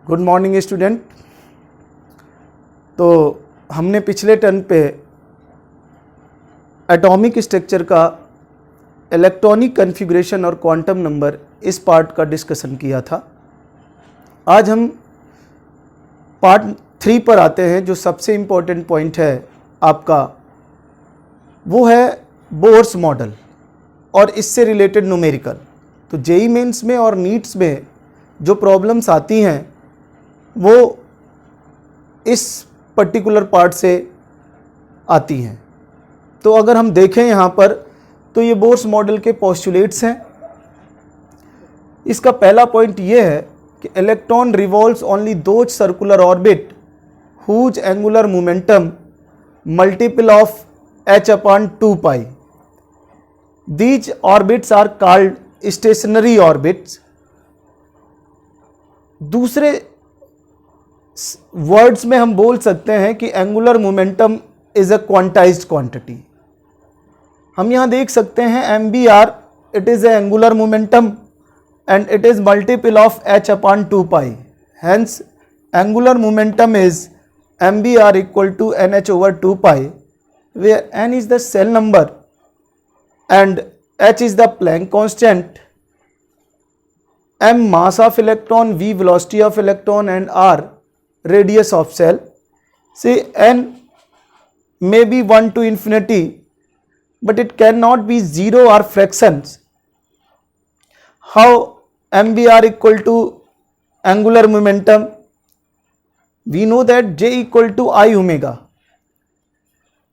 Good morning student. तो हमने पिछले टर्न पे एटॉमिक स्ट्रक्चर का इलेक्ट्रॉनिक कॉन्फ़िगरेशन और क्वांटम नंबर इस पार्ट का डिस्कशन किया था। आज हम पार्ट 3 पर आते हैं। जो सबसे इम्पोर्टेंट पॉइंट है आपका वो है बोर्स मॉडल और इससे रिलेटेड न्यूमेरिकल। तो जेईई मेंस में और नीट्स में जो प्रॉब्लम्स आती हैं वो इस पर्टिकुलर पार्ट से आती हैं। तो अगर हम देखें यहाँ पर तो ये बोर्स मॉडल के पोस्टुलेट्स हैं। इसका पहला पॉइंट ये है कि electron revolves only those circular orbit whose angular momentum multiple of h/2 pi. These orbits are called stationary orbits. दूसरे वर्ड्स में हम बोल सकते हैं कि angular momentum is a quantized quantity. हम यहाँ देख सकते हैं MBR, it is a angular momentum and it is multiple of h/2 pi. Hence, angular momentum is MBR equal to NH/2 pi, where N is the cell number and H is the Planck constant, M mass of electron, V velocity of electron and R radius of cell. Say N may be 1 to infinity, but it cannot be 0 or fractions. How MBR equal to angular momentum? We know that J equal to I omega.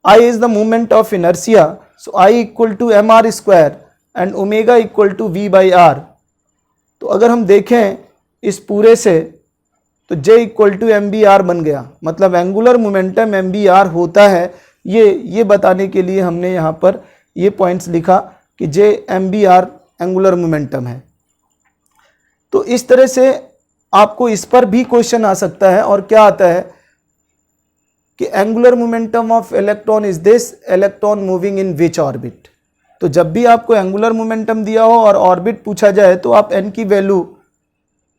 I is the moment of inertia, so I equal to mr square and omega equal to V by R. तो अगर हम देखें इस पूरे से तो J equal to MBR बन गया, मतलब एंगुलर मोमेंटम MBR होता है। ये बताने के लिए हमने यहाँ पर ये पॉइंट्स लिखा कि J MBR एंगुलर मोमेंटम है। तो इस तरह से आपको इस पर भी क्वेश्चन आ सकता है। और क्या आता है कि angular momentum of electron is this, electron moving in which orbit. तो जब भी आपको एंगुलर मोमेंटम दिया हो और ऑर्बिट पूछा जाए तो आप n की वैल्यू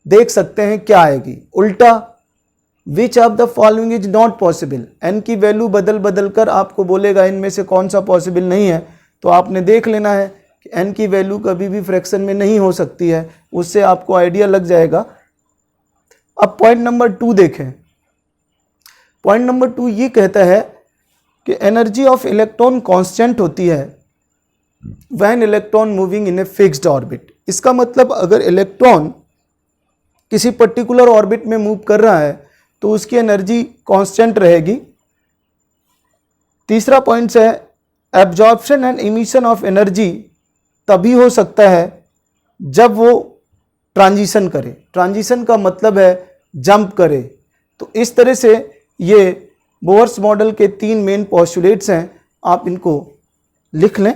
देख सकते हैं क्या आएगी। उल्टा which of the following is not possible, n की वैल्यू बदल कर आपको बोलेगा इनमें से कौन सा पॉसिबल नहीं है। तो आपने देख लेना है कि n की वैल्यू कभी भी फ्रैक्शन में नहीं हो सकती है, उससे आपको आइडिया लग जाएगा। अब पॉइंट नंबर 2 देखें। पॉइंट नंबर 2 ये कहता है कि एनर्जी ऑफ इलेक्ट्रॉन कांस्टेंट होती है when electron moving in a fixed orbit. इसका मतलब अगर इलेक्ट्रॉन किसी पर्टिकुलर ऑर्बिट में मूव कर रहा है तो उसकी एनर्जी कांस्टेंट रहेगी। तीसरा पॉइंट है absorption and emission of energy तभी हो सकता है जब वो ट्रांजिशन करे। ट्रांजिशन का मतलब है जंप करे। तो इस तरह से ये बोर्स मॉडल के 3 मेन पोस्टुलेट्स हैं, आप इनको लिख लें।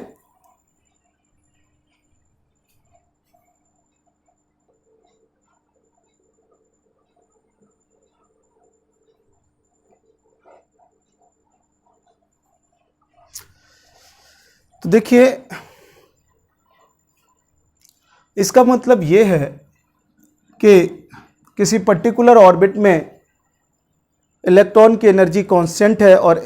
तो देखिए इसका मतलब ये है कि किसी पर्टिकुलर ऑर्बिट में इलेक्ट्रॉन की एनर्जी कांस्टेंट है और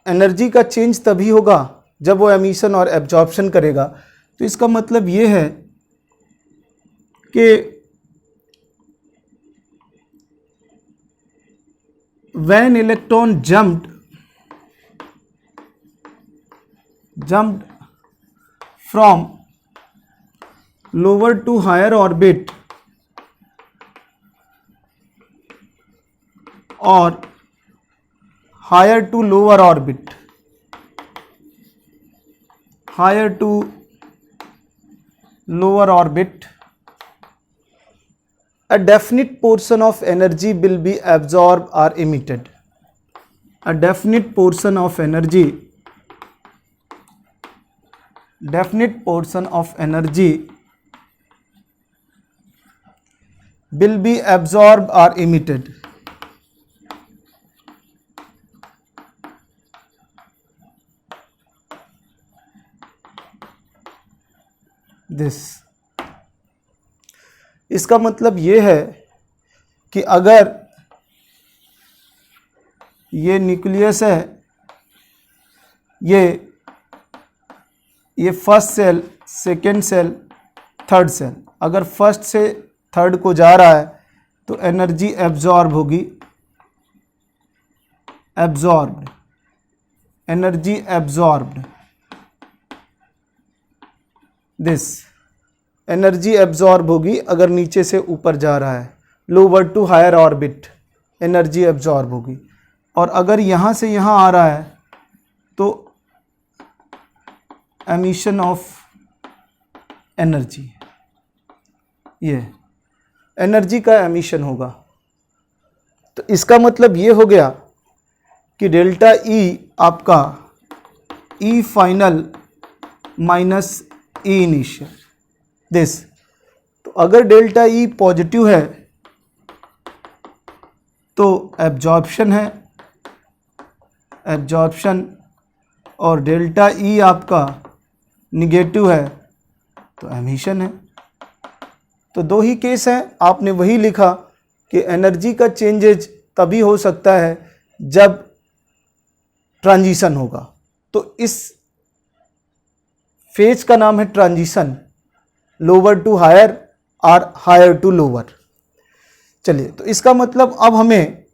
एनर्जी का चेंज तभी होगा जब वो एमिशन और एब्जॉर्प्शन करेगा। तो इसका मतलब ये है कि when electron jumped from lower to higher orbit or higher to lower orbit, a definite portion of energy will be absorbed or emitted. A definite portion of energy will be absorbed or emitted. This इसका मतलब ये है कि अगर ये nucleus है, ये first shell, second shell, third shell, अगर फर्स्ट से थर्ड को जा रहा है तो एनर्जी एब्जॉर्ब होगी, absorbed, energy absorbed, this energy absorb होगी अगर नीचे से ऊपर जा रहा है, lower to higher orbit, energy absorb होगी। और अगर यहाँ से यहाँ आ रहा है तो एमिशन ऑफ एनर्जी, ये एनर्जी का एमिशन होगा। तो इसका मतलब ये हो गया कि डेल्टा ई आपका E final minus E initial, this. तो अगर डेल्टा ई पॉजिटिव है तो एब्जॉर्प्शन है, एब्जॉर्प्शन, और डेल्टा ई आपका निगेटिव है तो एमिशन है। तो दो ही केस हैं, आपने वही लिखा कि एनर्जी का चेंजेज तभी हो सकता है जब ट्रांजिशन होगा। तो इस फेज का नाम है ट्रांजिशन, लोअर टू हायर और हायर टू लोअर। चलिए, तो इसका मतलब अब हमें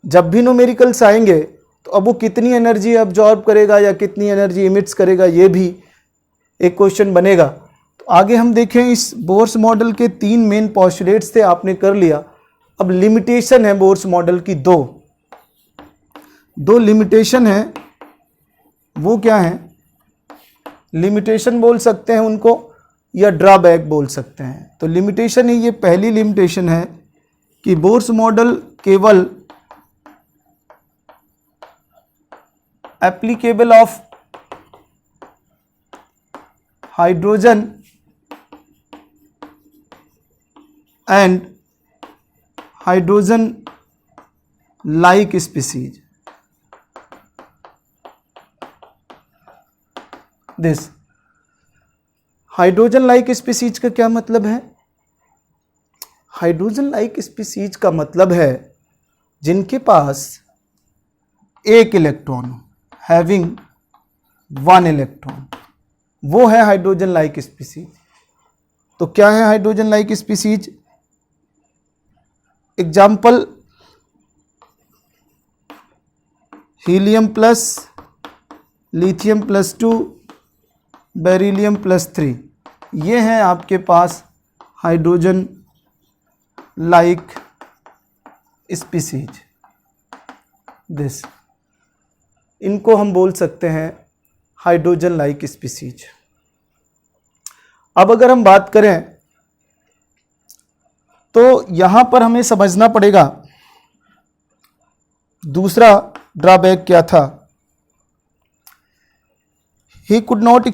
जब भी न्यूमेरिकल्स आएंगे तो अब वो कितनी एनर्जी अब्जॉर्ब करेगा या कितनी एनर्जी इमिट्स करेगा, ये भी एक क्वेश्चन बनेगा। तो आगे हम देखें, इस बोर्स मॉडल के 3 मेन पोस्टुलेट्स थे, आपने कर लिया। अब लिमिटेशन है बोर्स मॉडल की, दो लिमिटेशन है। वो क्या है? लिमिटेशन बोल सकते हैं उनको या ड्रॉबैक बोल सकते हैं। तो लिमिटेशन ही, ये पहली लिमिटेशन है कि बोर्स मॉडल केवल applicable of hydrogen and hydrogen like species, this. Hydrogen like species का क्या मतलब है? हाइड्रोजन लाइक स्पीसीज का मतलब है जिनके पास एक इलेक्ट्रॉन हो, हैविंग 1 इलेक्ट्रॉन, वो है हाइड्रोजन लाइक स्पीसीज। तो क्या है hydrogen like species? Example, helium plus, lithium plus 2, beryllium plus 3, ये हैं आपके पास हाइड्रोजन लाइक स्पीसीज, दिस। इनको हम बोल सकते हैं हाइड्रोजन लाइक स्पीसीज। अब अगर हम बात करें तो यहां पर हमें समझना पड़ेगा दूसरा ड्रॉबैक क्या था। he could not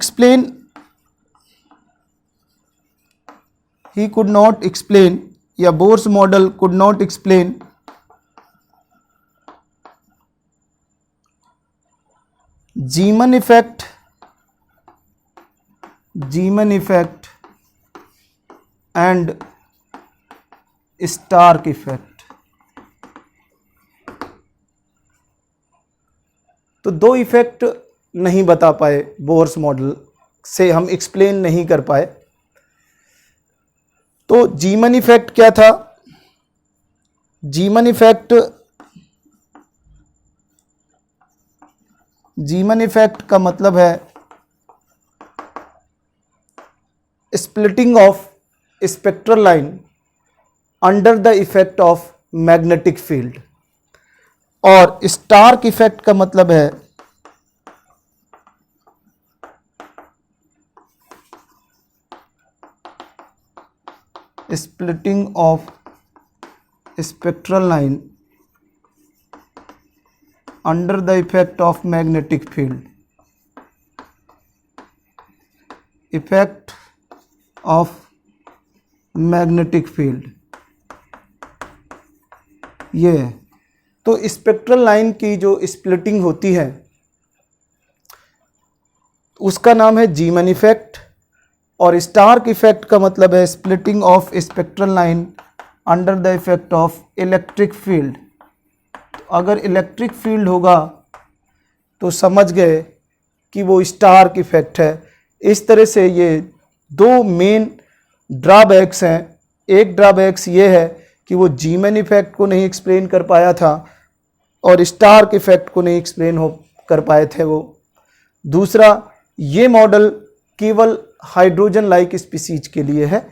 explain या Bohr's model could not explain Zeeman effect and Stark effect. तो दो इफेक्ट नहीं बता पाए, बोर्स मॉडल से हम एक्सप्लेन नहीं कर पाए। तो जीमन इफेक्ट क्या था? जीमन इफेक्ट का मतलब है splitting of spectral line under the effect of magnetic field. और स्टार्क इफेक्ट का मतलब है splitting of spectral line under the effect of magnetic field, effect of magnetic field, ये है। तो स्पेक्ट्रल लाइन की जो स्प्लिटिंग होती है उसका नाम है जीमन इफेक्ट, और स्टार्क इफेक्ट का मतलब है splitting of spectral line under the effect of electric field. अगर इलेक्ट्रिक फील्ड होगा तो समझ गए कि वो स्टार्क इफेक्ट है। इस तरह से ये दो मेन ड्रॉबैक्स हैं। एक ड्रॉबैक्स ये है कि वो जीमैन इफेक्ट को नहीं एक्सप्लेन कर पाया था और स्टार्क इफेक्ट को नहीं एक्सप्लेन हो कर पाए थे वो। दूसरा, ये मॉडल केवल हाइड्रोजन लाइक स्पीसीज के लिए है,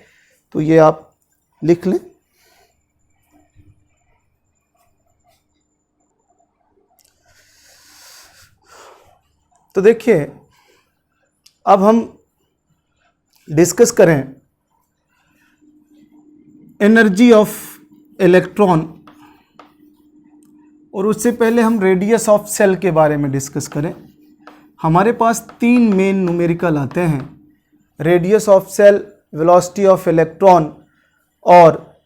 तो ये आप लिख लें। तो देखिए, अब हम डिस्कस करें एनर्जी ऑफ इलेक्ट्रॉन, और उससे पहले हम रेडियस ऑफ सेल के बारे में डिस्कस करें। हमारे पास तीन मेन न्यूमेरिकल आते हैं, radius of shell, velocity of electron और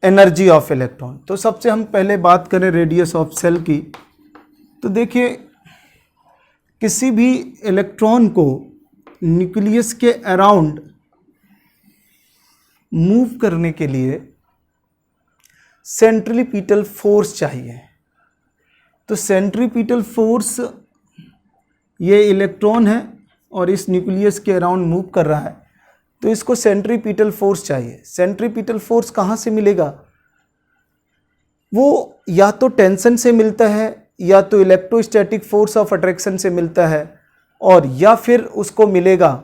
एनर्जी ऑफ इलेक्ट्रॉन। तो सबसे हम पहले बात करें रेडियस ऑफ सेल की। तो देखिए, किसी भी इलेक्ट्रॉन को न्यूक्लियस के अराउंड मूव करने के लिए सेंट्रीपिटल फोर्स चाहिए। तो सेंट्रीपिटल फोर्स, ये इलेक्ट्रॉन है और इस न्यूक्लियस के अराउंड मूव कर रहा है, तो इसको सेंट्रीपिटल फोर्स चाहिए। सेंट्रीपिटल फोर्स कहाँ से मिलेगा? वो या तो टेंशन से मिलता है, या तो इलेक्ट्रोस्टैटिक फोर्स ऑफ अट्रैक्शन से मिलता है, और या फिर उसको मिलेगा,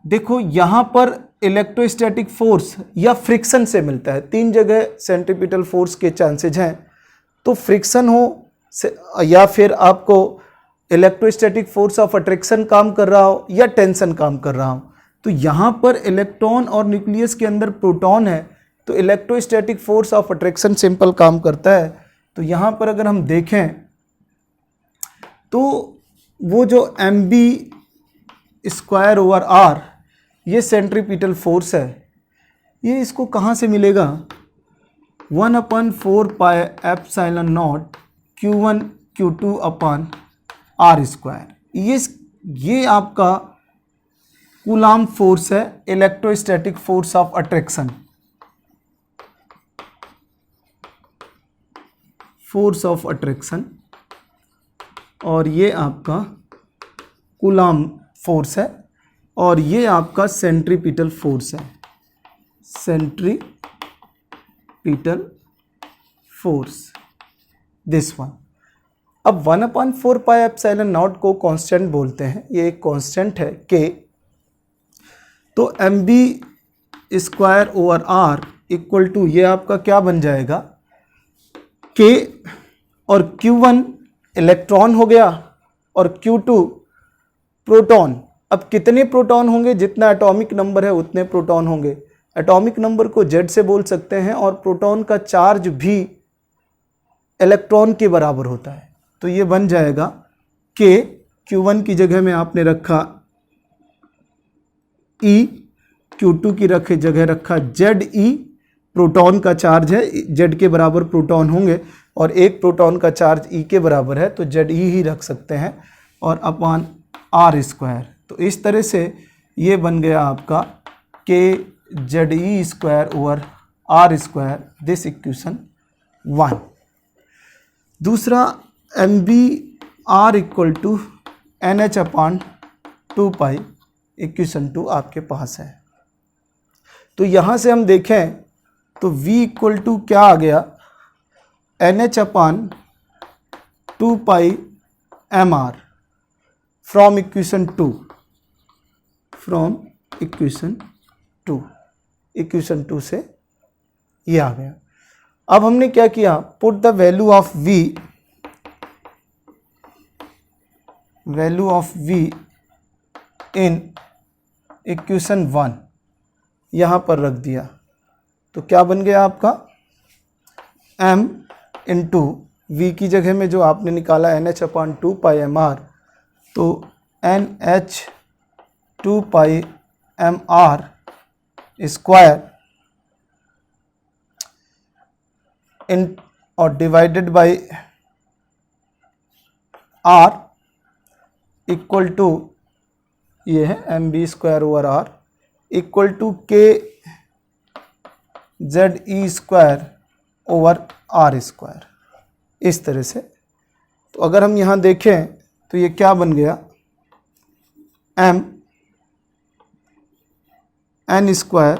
देखो यहां पर इलेक्ट्रोस्टैटिक फोर्स या फ्रिक्शन से मिलता है। तीन जगह सेंट्रीपिटल फोर्स के चांसेज हैं, तो फ्रिक्शन हो या फिर आपको इलेक्ट्रोस्टैटिक फोर्स ऑफ अट्रैक्शन काम कर रहा हो या टेंशन काम कर रहा हो। तो यहाँ पर इलेक्ट्रॉन और न्यूक्लियस के अंदर प्रोटॉन है, तो electrostatic force of attraction simple काम करता है। तो यहाँ पर अगर हम देखें तो वो जो mv²/r ये सेंट्रीपिटल फोर्स है, ये इसको कहाँ से मिलेगा? 1/4πε0 Q1 Q2/r²। ये आपका कूलाम फोर्स है, electrostatic force of attraction, force of attraction, और ये आपका कूलाम फोर्स है, और ये आपका सेंट्रीपिटल फोर्स है, सेंट्रीपिटल फोर्स, दिस वन। अब 1/4πε0 को कांस्टेंट बोलते हैं, ये एक कांस्टेंट है k। तो mv²/r इक्वल टू ये आपका क्या बन जाएगा, k, और Q1 इलेक्ट्रॉन हो गया और Q2 प्रोटॉन। अब कितने प्रोटॉन होंगे? जितना एटॉमिक नंबर है उतने प्रोटॉन होंगे। एटॉमिक नंबर को Z से बोल सकते हैं, और प्रोटॉन का चार्ज भी इलेक्ट्रॉन के बराबर होता है। तो ये बन जाएगा K, Q1 की जगह में आपने रखा E, Q2 की जगह रखा ZE। प्रोटॉन का चार्ज है, Z के बराबर प्रोटॉन होंगे, और एक प्रोटॉन का चार्ज E के बराबर है, तो ZE ही रख सकते हैं, और अपॉन r²। तो इस तरह से ये बन गया आपका kZe²/r², दिस इक्वेशन 1। दूसरा, mvr equal to NH/2π, equation 2 आपके पास है। तो यहाँ से हम देखें तो v इक्वल टू क्या आ गया, NH/2πmr from equation 2, from equation 2, equation 2 से ये आ गया। अब हमने क्या किया, put the value of v, value of v in equation 1 यहाँ पर रख दिया। तो क्या बन गया आपका, m इंटू v की जगह में जो आपने निकाला NH/2πmr, तो NH/2πmr स्क्वायर इन और divided by r equal to ये है mv²/r equal to k Z E square over are square, इस तरह से। तो अगर हम यहाँ देखें तो ये क्या बन गया, M N square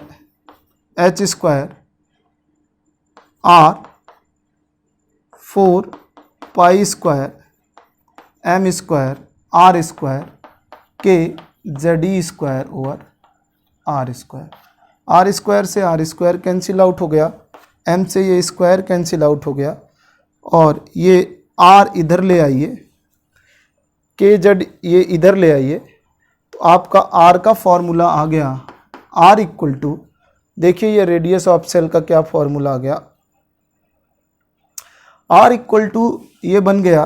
H square R 4 pi square M square R square K Z E square over are square. R square से आर स्क्वायर कैंसिल आउट हो गया, एम से ये स्क्वायर कैंसिल आउट हो गया, और ये आर इधर ले आइए, के जेड ये इधर ले आइए, तो आपका आर का फॉर्मूला आ गया, आर इक्वल टू, देखिए ये रेडियस ऑफ सेल का क्या फॉर्मूला आ गया, आर इक्वल टू ये बन गया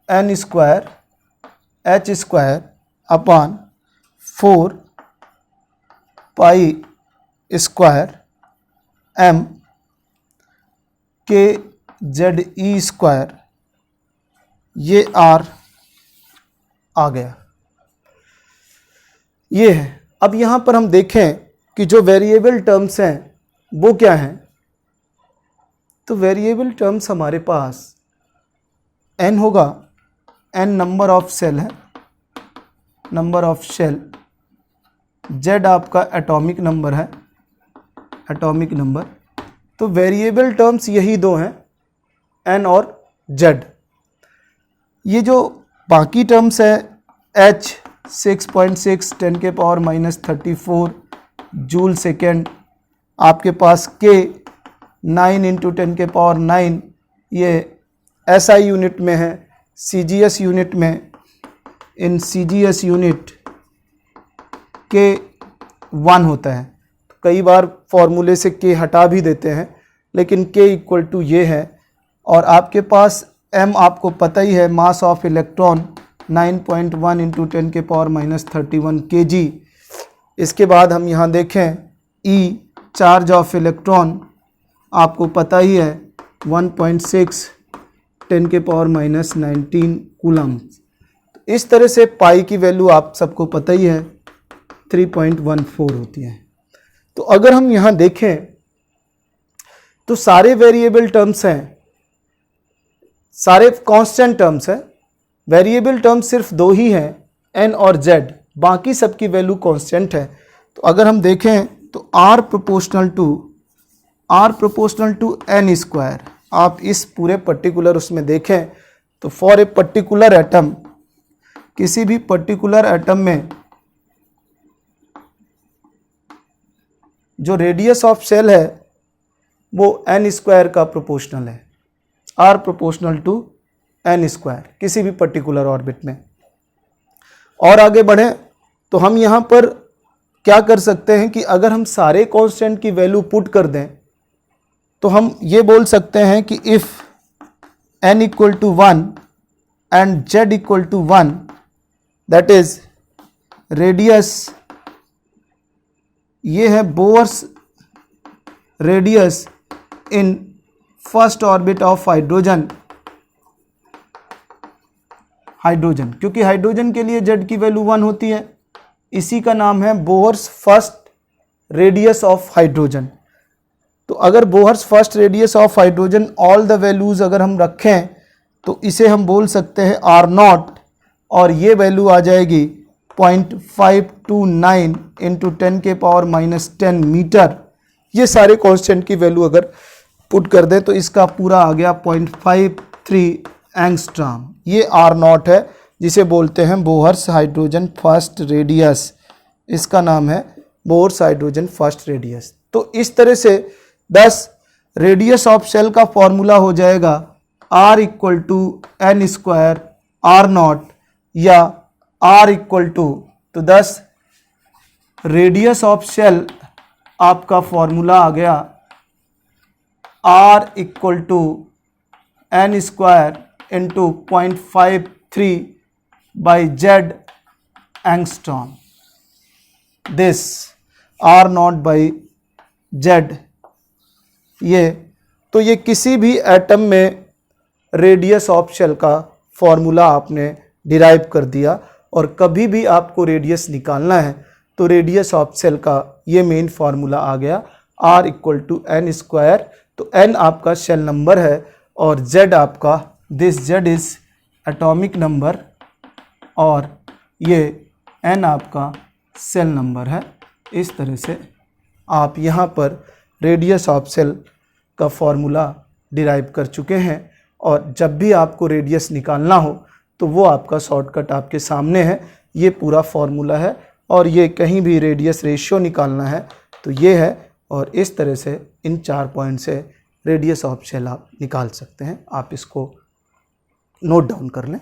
n square H square upon 4 pi square m k Z ई स्क्वायर, ये आर आ गया, ये है। अब यहाँ पर हम देखें कि जो वेरिएबल टर्म्स हैं वो क्या हैं, तो वेरिएबल टर्म्स हमारे पास n होगा, n नंबर ऑफ सेल है, नंबर ऑफ सेल, z आपका एटॉमिक नंबर है, एटॉमिक नंबर। तो वेरिएबल टर्म्स यही दो हैं, n और z। ये जो बाकी टर्म्स है h 6.6 10 के पावर -34 जूल सेकेंड, आपके पास k 9 इंटू 10 के पावर 9, ये SI यूनिट में है, CGS यूनिट में, इन CGS यूनिट k 1 होता है। कई बार फॉर्मूले से k हटा भी देते हैं, लेकिन k इक्वल टू ये है। और आपके पास m आपको पता ही है, मास ऑफ इलेक्ट्रॉन 9.1 इंटू 10 के पावर -31 kg। इसके बाद हम यहाँ देखें E चार्ज ऑफ इलेक्ट्रॉन आपको पता ही है 1.6 10 के पावर -19 कूलम। इस तरह से पाई की वैल्यू आप सबको पता ही है 3.14 होती है। तो अगर हम यहाँ देखें तो सारे वेरिएबल टर्म्स हैं, सारे कांस्टेंट टर्म्स हैं, वेरिएबल टर्म्स सिर्फ दो ही हैं, n और z, बाकी सबकी वैल्यू कांस्टेंट है। तो अगर हम देखें तो r proportional to n square, आप इस पूरे पर्टिकुलर उसमें देखें तो फॉर ए पर्टिकुलर एटम, किसी भी पर्टिकुलर एटम में जो रेडियस ऑफ सेल है वो n स्क्वायर का प्रोपोर्शनल है, r proportional to n square, किसी भी पर्टिकुलर ऑर्बिट में। और आगे बढ़ें तो हम यहाँ पर क्या कर सकते हैं कि अगर हम सारे कांस्टेंट की वैल्यू पुट कर दें तो हम ये बोल सकते हैं कि if n equal to 1 and z equal to 1, that is radius, ये है Bohr's radius in first orbit of hydrogen, क्योंकि हाइड्रोजन के लिए z की वैल्यू 1 होती है, इसी का नाम है Bohr's first radius of hydrogen. तो अगर Bohr's first radius of hydrogen all the values अगर हम रखें तो इसे हम बोल सकते हैं R0, और ये वैल्यू आ जाएगी 0.529 इंटू 10 के पावर -10 मीटर। ये सारे कांस्टेंट की वैल्यू अगर पुट कर दें तो इसका पूरा आ गया 0.53 एंगस्ट्रॉम। ये R0 है जिसे बोलते हैं बोहर्स हाइड्रोजन फर्स्ट रेडियस, इसका नाम है बोहर्स हाइड्रोजन फर्स्ट रेडियस। तो इस तरह से 10 रेडियस ऑफ सेल का फॉर्मूला हो जाएगा R equal to n square R0, या R इक्वल टू, तो 10 रेडियस ऑफ सेल आपका फॉर्मूला आ गया R equal to n square into 0.53 by Z angstrom, this R0 by Z। ये तो ये किसी भी एटम में रेडियस ऑफ सेल का फॉर्मूला आपने डिराइव कर दिया, और कभी भी आपको रेडियस निकालना है तो रेडियस ऑफ सेल का ये मेन फार्मूला आ गया, R equal to n square. तो n आपका शेल नंबर है और z आपका, this z is atomic number और ये n आपका सेल नंबर है। इस तरह से आप यहाँ पर रेडियस ऑफ सेल का फॉर्मूला डिराइव कर चुके हैं और जब भी आपको रेडियस निकालना हो तो वो आपका शॉर्टकट आपके सामने है। ये पूरा फॉर्मूला है और ये कहीं भी रेडियस रेशियो निकालना है तो ये है, और इस तरह से इन 4 पॉइंट से रेडियस ऑफ सेल आप निकाल सकते हैं। आप इसको नोट डाउन कर लें।